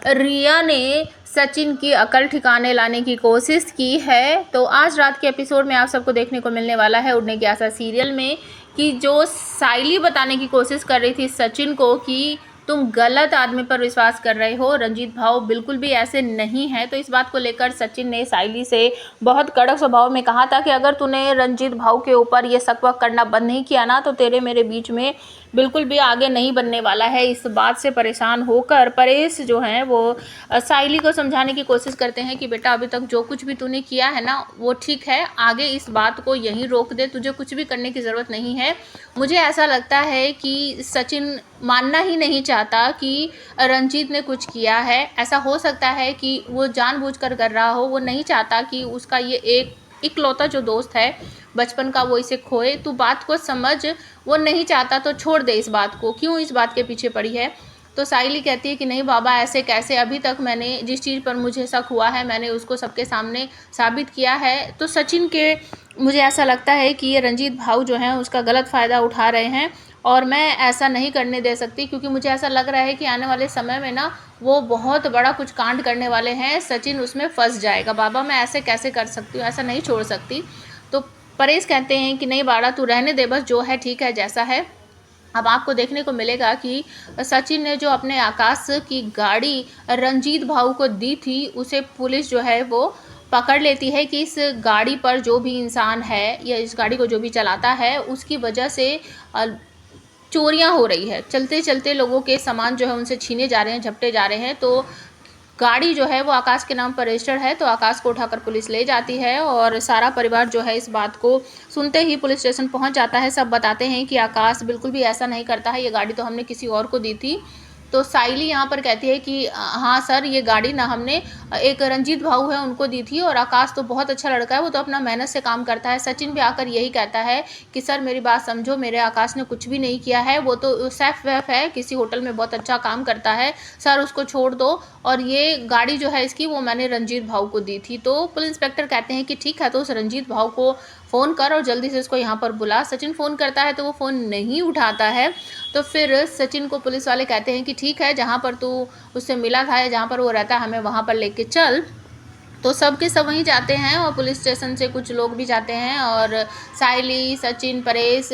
रिया ने सचिन की अकल ठिकाने लाने की कोशिश की है। तो आज रात के एपिसोड में आप सबको देखने को मिलने वाला है उड़ने की आशा सीरियल में कि जो साइली बताने की कोशिश कर रही थी सचिन को कि तुम गलत आदमी पर विश्वास कर रहे हो, रंजीत भाऊ बिल्कुल भी ऐसे नहीं है। तो इस बात को लेकर सचिन ने साइली से बहुत कड़क स्वभाव में कहा था कि अगर तूने रंजीत भाऊ के ऊपर ये शक वक करना बंद नहीं किया ना तो तेरे मेरे बीच में बिल्कुल भी आगे नहीं बनने वाला है। इस बात से परेशान होकर परेश जो है वो साइली को समझाने की कोशिश करते हैं कि बेटा अभी तक जो कुछ भी तूने किया है ना वो ठीक है, आगे इस बात को यहीं रोक दे, तुझे कुछ भी करने की ज़रूरत नहीं है। मुझे ऐसा लगता है कि सचिन मानना ही नहीं चाहता कि रंजीत ने कुछ किया है। ऐसा हो सकता है कि वो जानबूझकर कर रहा हो, वो नहीं चाहता कि उसका ये एक इकलौता जो दोस्त है बचपन का वो इसे खोए। तू बात को समझ, वो नहीं चाहता तो छोड़ दे इस बात को, क्यों इस बात के पीछे पड़ी है। तो साइली कहती है कि नहीं बाबा ऐसे कैसे, अभी तक मैंने जिस चीज़ पर मुझे शक हुआ है मैंने उसको सबके सामने साबित किया है। तो सचिन के मुझे ऐसा लगता है कि ये रंजीत भाऊ जो हैं उसका गलत फ़ायदा उठा रहे हैं और मैं ऐसा नहीं करने दे सकती, क्योंकि मुझे ऐसा लग रहा है कि आने वाले समय में ना वो बहुत बड़ा कुछ कांड करने वाले हैं, सचिन उसमें फंस जाएगा। बाबा मैं ऐसे कैसे कर सकती हूँ, ऐसा नहीं छोड़ सकती। तो परेश कहते हैं कि नहीं बाड़ा तू रहने दे, बस जो है ठीक है जैसा है। अब आपको देखने को मिलेगा कि सचिन ने जो अपने आकाश की गाड़ी रंजीत भाऊ को दी थी उसे पुलिस जो है वो पकड़ लेती है कि इस गाड़ी पर जो भी इंसान है या इस गाड़ी को जो भी चलाता है उसकी वजह से चोरियां हो रही है, चलते चलते लोगों के सामान जो है उनसे छीने जा रहे हैं, झपटे जा रहे हैं। तो गाड़ी जो है वो आकाश के नाम पर रजिस्टर्ड है, तो आकाश को उठाकर पुलिस ले जाती है और सारा परिवार जो है इस बात को सुनते ही पुलिस स्टेशन पहुंच जाता है। सब बताते हैं कि आकाश बिल्कुल भी ऐसा नहीं करता है, ये गाड़ी तो हमने किसी और को दी थी। तो साइली यहाँ पर कहती है कि हाँ सर ये गाड़ी ना हमने एक रंजीत भाऊ है उनको दी थी और आकाश तो बहुत अच्छा लड़का है, वो तो अपना मेहनत से काम करता है। सचिन भी आकर यही कहता है कि सर मेरी बात समझो, मेरे आकाश ने कुछ भी नहीं किया है, वो तो सेफ वेफ है, किसी होटल में बहुत अच्छा काम करता है, सर उसको छोड़ दो। और ये गाड़ी जो है इसकी वो मैंने रंजीत भाऊ को दी थी। तो पुलिस इंस्पेक्टर कहते हैं कि ठीक है तो उस रंजीत भाऊ को फ़ोन कर और जल्दी से इसको यहाँ पर बुला। सचिन फ़ोन करता है तो वो फ़ोन नहीं उठाता है। तो फिर सचिन को पुलिस वाले कहते हैं कि ठीक है जहाँ पर तू उससे मिला था या जहाँ पर वो रहता है हमें वहाँ पर लेके चल। तो सब के सब वहीं जाते हैं और पुलिस स्टेशन से कुछ लोग भी जाते हैं और साइली, सचिन, परेश,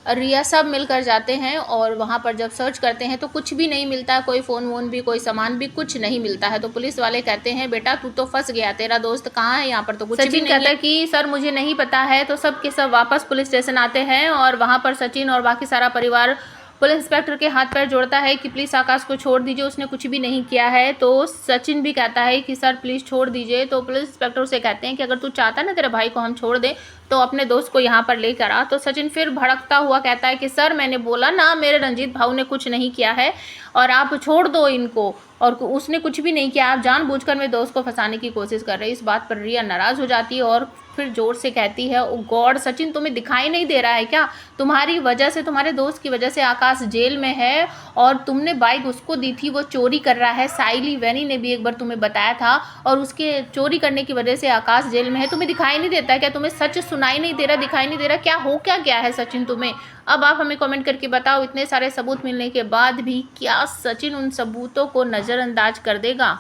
रिया सब मिलकर जाते हैं और वहाँ पर जब सर्च करते हैं तो कुछ भी नहीं मिलता, कोई फ़ोन वोन भी, कोई सामान भी कुछ नहीं मिलता है। तो पुलिस वाले कहते हैं बेटा तू तो फंस गया, तेरा दोस्त कहाँ है, यहाँ पर तो कुछ भी नहीं है। सचिन कहता है कि सर मुझे नहीं पता है। तो सब के सब वापस पुलिस स्टेशन आते हैं और वहाँ पर सचिन और बाकी सारा परिवार पुलिस इंस्पेक्टर के हाथ पैर जोड़ता है कि प्लीज़ आकाश को छोड़ दीजिए, उसने कुछ भी नहीं किया है। तो सचिन भी कहता है कि सर प्लीज़ छोड़ दीजिए। तो पुलिस इंस्पेक्टर उसे कहते हैं कि अगर तू चाहता है ना तेरे भाई को हम छोड़ दें तो अपने दोस्त को यहाँ पर लेकर आ। तो सचिन फिर भड़कता हुआ कहता है कि सर मैंने बोला ना मेरे रंजीत भाऊ ने कुछ नहीं किया है और आप छोड़ दो इनको, और उसने कुछ भी नहीं किया, आप जानबूझकर मेरे दोस्त को फंसाने की कोशिश कर रहे हैं। इस बात पर रिया नाराज़ हो जाती है और फिर जोर से कहती है ओ गॉड सचिन तुम्हें दिखाई नहीं दे रहा है क्या, तुम्हारी वजह से, तुम्हारे दोस्त की वजह से आकाश जेल में है और तुमने बाइक उसको दी थी, वो चोरी कर रहा है। साइली वैनी ने भी एक बार तुम्हें बताया था और उसके चोरी करने की वजह से आकाश जेल में है। तुम्हें दिखाई नहीं देता क्या, तुम्हें सच सुनाई नहीं दे रहा, दिखाई नहीं दे रहा, क्या हो क्या गया है सचिन तुम्हें। अब आप हमें कमेंट करके बताओ इतने सारे सबूत मिलने के बाद भी क्या सचिन उन सबूतों को नज़रअंदाज कर देगा।